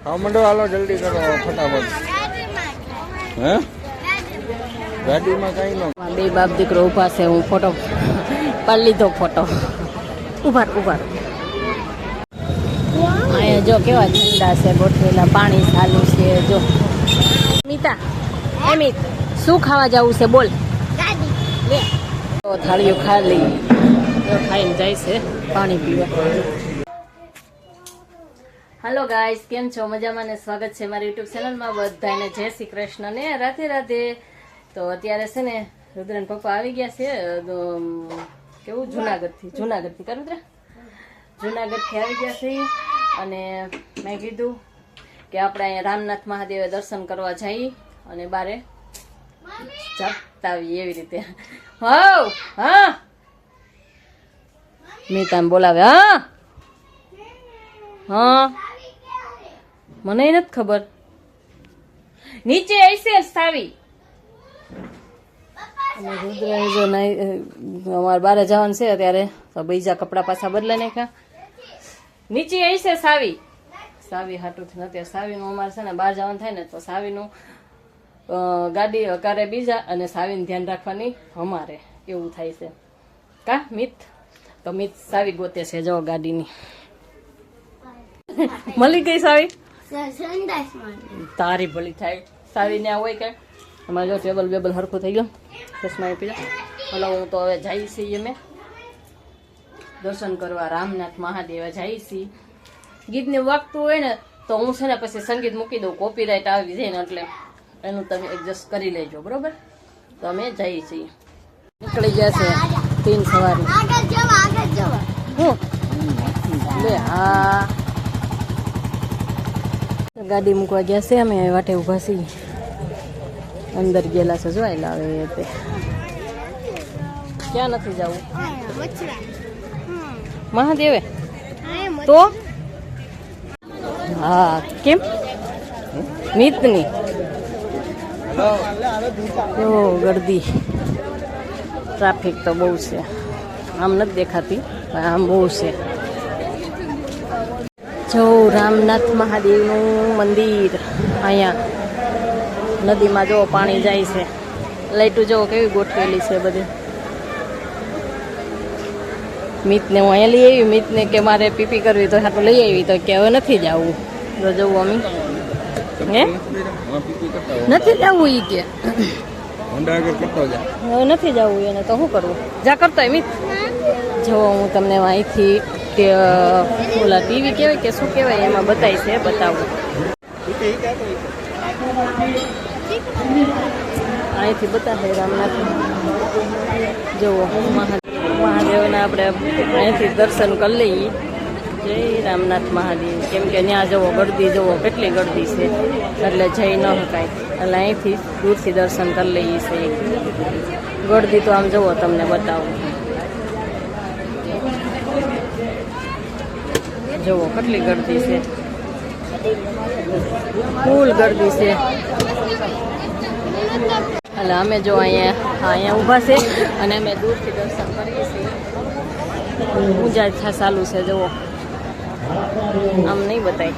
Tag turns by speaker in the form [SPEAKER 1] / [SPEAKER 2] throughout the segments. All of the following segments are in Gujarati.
[SPEAKER 1] હા મંડો હાલો જલ્દી કરો ફટાફટ. હે ગાડીમાં કઈ ન.
[SPEAKER 2] બે બાપ દીકરો ઉભા છે. હું ફોટો પાડી લીધો. ફોટો ઉભા અહીંયા જો કેવા ઝંડા છે ગોઠવેલા. પાણી ચાલુ છે. જો મિતા એમિત શું ખાવા જવું છે બોલ. તો થાળીઓ ખાલી ખાઈને જાય છે પાણી પીવા. હાલો ગાઈસ, કેમ છો? મજામાં ને સ્વાગત છે મારી યુટ્યુબ ચેનલમાં. બધાને જય શ્રી કૃષ્ણ ને રાધે રાધે. તો અત્યારે છે ને રુદ્રન પપ્પા આવી ગયા છે. કેવું જુનાગઢથી કરું જુનાગઢથી આવી ગયા છે. અને મેં કીધું કે આપણે અહીંયા રામનાથ મહાદેવે દર્શન કરવા જઈએ અને બારે જપતા આવીએ એવી રીતે. હા મિતાને બોલાવે. હા મને નથી ખબર. નીચે આવીશે સાવી. અને રુદ્ર જો અમારે બારે જવાનું છે અત્યારે તો બીજા કપડા પાછા બદલા નાખ્યા. નીચે આવીશે સાવી હાટુથી નથી. સાવીનું અમારે છે ને બહાર જવાનું થાય ને તો સાવીનું ગાડી હકારે બીજા અને સાવીને ધ્યાન રાખવાની અમારે એવું થાય છે. કા મિત? તો મિત સાવી ગોતે છે જો ગાડીની. મળી ગઈ સાવી? તારી ભલી થાય. સાવી ને હોય કે અમારે જો ટેબલ બેબલ હરખું થઈ ગયું. ચશ્મા પી જાઓ. હલો હું તો હવે જઈ છીએ અમે દર્શન કરવા રામનાથ મહાદેવ જઈ છીએ. ગીતને વાગતું હોય ને તો હું છે ને પછી સંગીત મૂકી દઉં. કોપીરાઇટ આવી જાય ને એટલે એનું તમે એડજસ્ટ કરી લેજો બરોબર. તો અમે જઈએ છીએ. નીકળી ગયા છે 3 સવારી. હું લે હા ગાડી મૂકવા ગયા છે. અમે વાટે ઉભા છીએ. અંદર ગયેલા છે જોયેલા. હવે તે ક્યાં નથી જવું મહાદેવે તો? હા કેમ મિતની ગર્દી ટ્રાફિક તો બહુ છે. આમ નથી દેખાતી પણ આમ બહુ છે. જો રામનાથ મહાદેવનું મંદિર. અહીંયા નદીમાં જો પાણી જાય છે. લાઈટું જો કેવી ગોઠવેલી છે બધી. મિતને હું અહીંયા લઈ આવી. મિતને કે મારે પીપી કરવી તો હાટું લઈ આવી તો કે હવે નથી જવું. તો જવું અમે હે નથી જવું એ કે હવે નથી જવું એને તો શું કરવું. જા કરતો મિત. જો હું તમને અહીંથી ઓલા ટીવી કહેવાય કે શું કહેવાય એમાં બતાવી છે બતાવું. અહીંથી બતાવે રામનાથ. જુઓ મહાદેવના આપણે અહીંથી દર્શન કરી લઈએ. જય રામનાથ મહાદેવ. કેમ કે ત્યાં જવો ગળદી જવો કેટલી ગળદી છે એટલે જઈ ન શકાય. એટલે અહીંથી દૂરથી દર્શન કરી લઈએ છીએ. ગળદી તો આમ જવો તમને બતાવું. જુઓ કેટલી ગળદી છે. ફૂલ ગળદી છે. એટલે અમે જો અહીંયા ઊભા છે અને અમે દૂરથી દર્શન કરીએ છીએ. પૂજા ચાલુ છે જુઓ. આમ નહીં બતાય.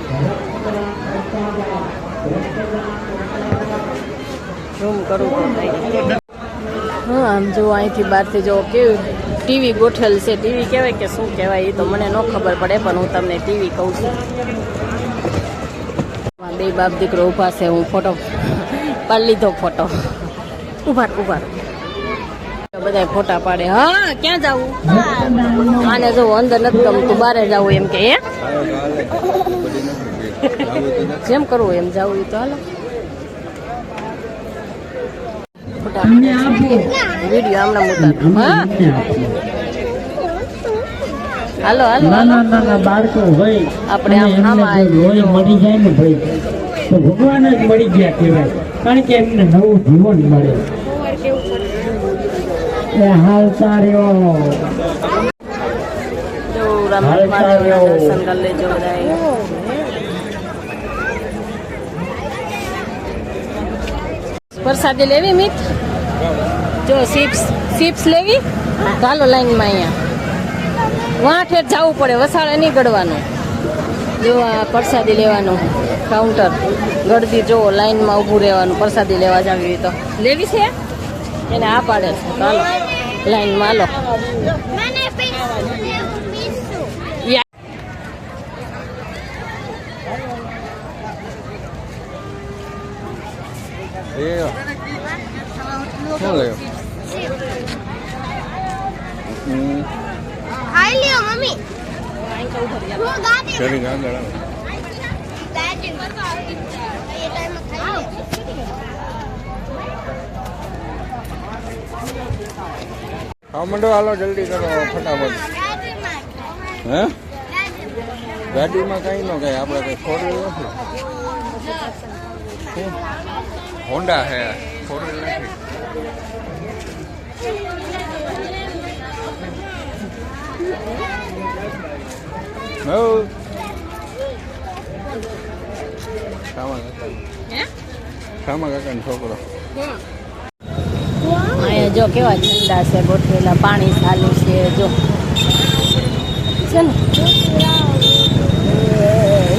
[SPEAKER 2] ઝૂમ કરવું પડે. હા આમ જો અહીંથી બહારથી જો કેવી ટીવી ગોઠવેલ છે. ટીવી કહેવાય કે શું કહેવાય એ તો મને ન ખબર પડે પણ હું તમને ટીવી કહું છું. બે બાપ દીકરો ઉભા છે. હું ફોટો પાડી લીધો. ફોટો ઉભા બધા ફોટા પાડે. હા ક્યાં જવું? આને જો અંદર નથી ગમતું બહાર જવું એમ કે જેમ કરવું એમ જવું એ તો હાલો. ફોટા વિડીયો આમના ઉતારો. હા હાલો
[SPEAKER 3] નાના બાળકો હોય
[SPEAKER 2] આપણે આમ
[SPEAKER 3] મરી જાય ને ભાઈ તો ભગવાન જ મળી ગયા કહેવાય. કારણ કે એમને નવું જીવન મળે. એ હાલતા રહ્યો.
[SPEAKER 2] દર્શન કરી લેજો બધા. પ્રસાદી લેવી મિત? જો ચિપ્સ લેવી? ચાલો લાઈનમાં અહીંયા વાંઠે જવું પડે. વસાડે નહીં ગળવાનું. જો આ પ્રસાદી લેવાનું કાઉન્ટર, ગળદી જો લાઈનમાં ઊભું રહેવાનું પ્રસાદી લેવા જાવી તો લેવી છે એને આ પાડે છે. તો હાલો લાઈનમાં હાલો.
[SPEAKER 1] શું લેવું?
[SPEAKER 4] ખાઈ લ્યો મમ્મી.
[SPEAKER 1] શરીર આગળ આવે. ખાવા માંડો, હાલો જલ્દી કરો ફટાફટ. હે ગાડીમાં કઈ ન કઈ આપણે કઈ ફોરવ્હીલ નથી. હોન્ડા હે, ફોરવ્હીલ નથી. શામા કાકા છોકરો
[SPEAKER 2] અહીંયા જો કેવા ઠંડા છે ગોઠવેલા, પાણી ચાલુ છે જો છે ને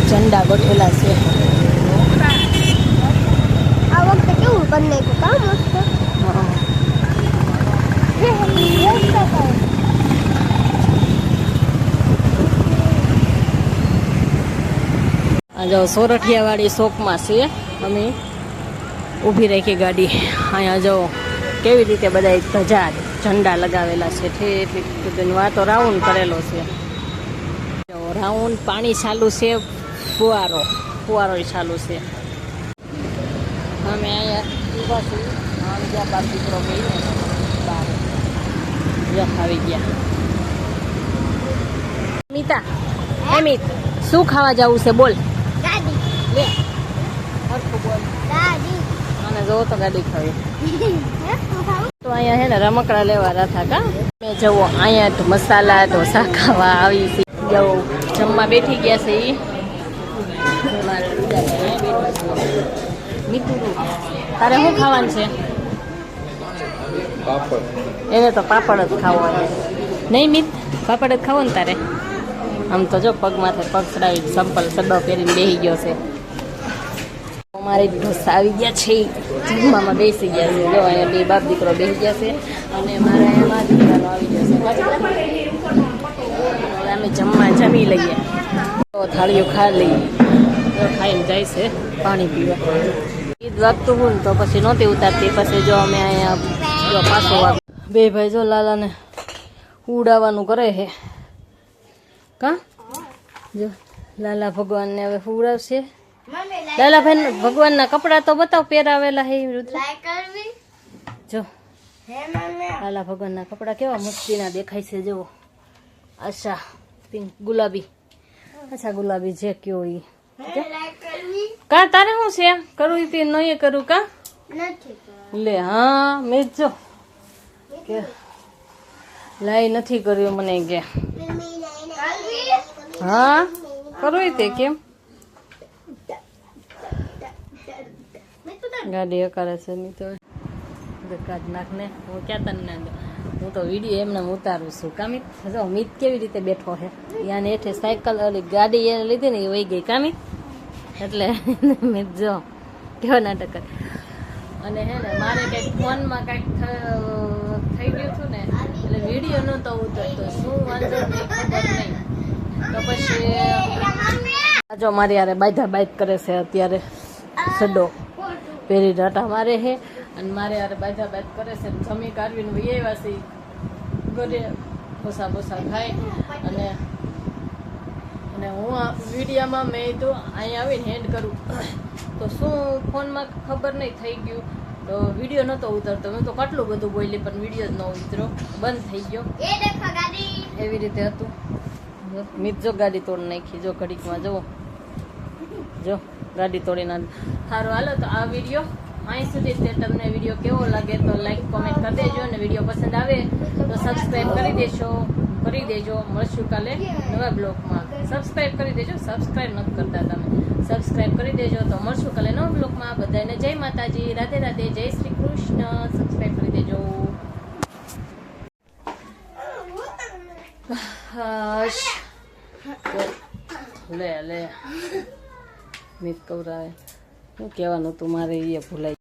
[SPEAKER 2] ઝંડા ગોઠવેલા છે.
[SPEAKER 4] આ વખતે કેવું કરી નાખ્યું કામ મસ્ત.
[SPEAKER 2] હા. આ જો સોરઠિયા વાળી શોપમાં છે, અમે ઊભી રાખી ગાડી. અહીંયા જો કેવી રીતે બધા ધજા ઝંડા લગાવેલા છે. ઠેઠ વાતો રાઉન્ડ કરેલો છે. રાઉન્ડ પાણી ચાલુ છે, ફુવારો ચાલુ છે. અમે અહીંયા ઊભા છીએ. આમ જ્યાં બાપ દીકરો ગઈ બહાર આવી ગયા. મિતા મિત શું ખાવા જવું છે બોલ.
[SPEAKER 4] ગાડી
[SPEAKER 2] લે હરખું બોલ.
[SPEAKER 4] ગાડી
[SPEAKER 2] અને જોવો તો ગાડી ખાવી. તો અહીંયા હે ને રમકડા લેવા હતા કા મેં જવો અહીંયા તો મસાલા ઢોસા ખાવા આવી છે. જવો જમવા બેઠી ગયા છે. મીઠું તારે શું ખાવાનું છે?
[SPEAKER 1] પાપડ.
[SPEAKER 2] એને તો પાપડ જ ખાવો હોય. નહીં મિત પાપડ જ ખાવો ને તારે? આમ તો જો પગ માથે પગ ચડાવી સંપલ સડો પહેરીને બેસી ગયો છે. અમારે ઢોસા આવી ગયા છે, જમવામાં બેસી ગયા છે. જો અહીંયા બે બાપ દીકરો બેસી ગયા છે અને મારા એમાં દીકરાનો આવી ગયો છે. હવે અમે જમી લઈએ તો થાળીઓ ખા લઈએ. ખાઈને જાય છે પાણી પીવા. ઈદ વાગતું હોય ને તો પછી નહોતી ઉતારતી. પછી જો અમે અહીંયા જો પાછો વાગ બે ભાઈ જો લાલાને ઉડાવવાનું કરે છે કા. જો લાલા ભગવાનને હવે ઉડાવશે. લાલા ભાઈ ભગવાનના કપડા તો બતાવ પહેરાવેલા હે રુદ્ર. જો લાલા ભગવાનના કપડા કેવા મસ્તીના દેખાય છે. જુઓ આશા પિંક ગુલાબી. અચ્છા ગુલાબી જે કયો ઈ કા તારે શું છે કરવું તે નહીં કરું કા લે. હા મેં જો કે લાઈ નથી કર્યું મને કે હા કરવું તે કેમ ગાડી કરે છે. નહીં તો કાઢ નાખ ને. હું ક્યાં તને હું તો વિડીયો એમને ઉતારું છું. કામિત જો મિત કેવી રીતે બેઠો છે. યાને હેઠે સાયકલ ઓલી ગાડી એને લીધી ને એ વહી ગઈ કામિત. એટલે મિત જો કેવો નાટક કરે. અને હે ને મારે કંઈક ફોનમાં કંઈક થઈ ગયું હતું ને એટલે વિડીયો નહોતો ઉતરતો. શું વાંધો નહીં ખબર નહીં. તો પછી જો મારી યારે બાઈક કરે છે અત્યારે. સડો પહેરી ડાટા મારે છે અને મારે યારે બાઈક કરે છે. જમી કાઢવીને વહી આવ્યા છે ઘરે ભોસા ખાય. અને હું આ વિડીયામાં મેં તો અહીંયા આવીને હેન્ડ કરું તો શું ફોનમાં ખબર નહીં થઈ ગયું તો વિડીયો નહોતો ઉતરતો. મેં તો કેટલું બધું બોલી પણ વિડીયો જ ન ઉતર્યો, બંધ થઈ ગયો. એવી રીતે હતું. મિત જો ગાડી તોડી નાખી. જો ઘડીકમાં જુઓ જો ગાડી તોડી નાખી. સારું હાલો તો આ વિડીયો અહીં સુધી તે તમને વિડીયો કેવો લાગે તો લાઈક કોમેન્ટ કરી દેજો. અને વિડીયો પસંદ આવે તો સબસ્ક્રાઈબ કરી દેજો. મળશું કાલે નવા બ્લોગમાં. સબસ્ક્રાઈબ કરી દેજો. સબસ્ક્રાઈબ નથી કરતા તમે, સબસ્ક્રાઈબ કરી દેજો. તો મળશું કાલે નવા બ્લોગમાં. બધાને જય માતાજી, રાધે રાધે, જય શ્રી કૃષ્ણ. સબસ્ક્રાઈબ કરી દેજો. લે લે મિત કવરાવે શું કહેવાનું તું મારે એ ભૂલાય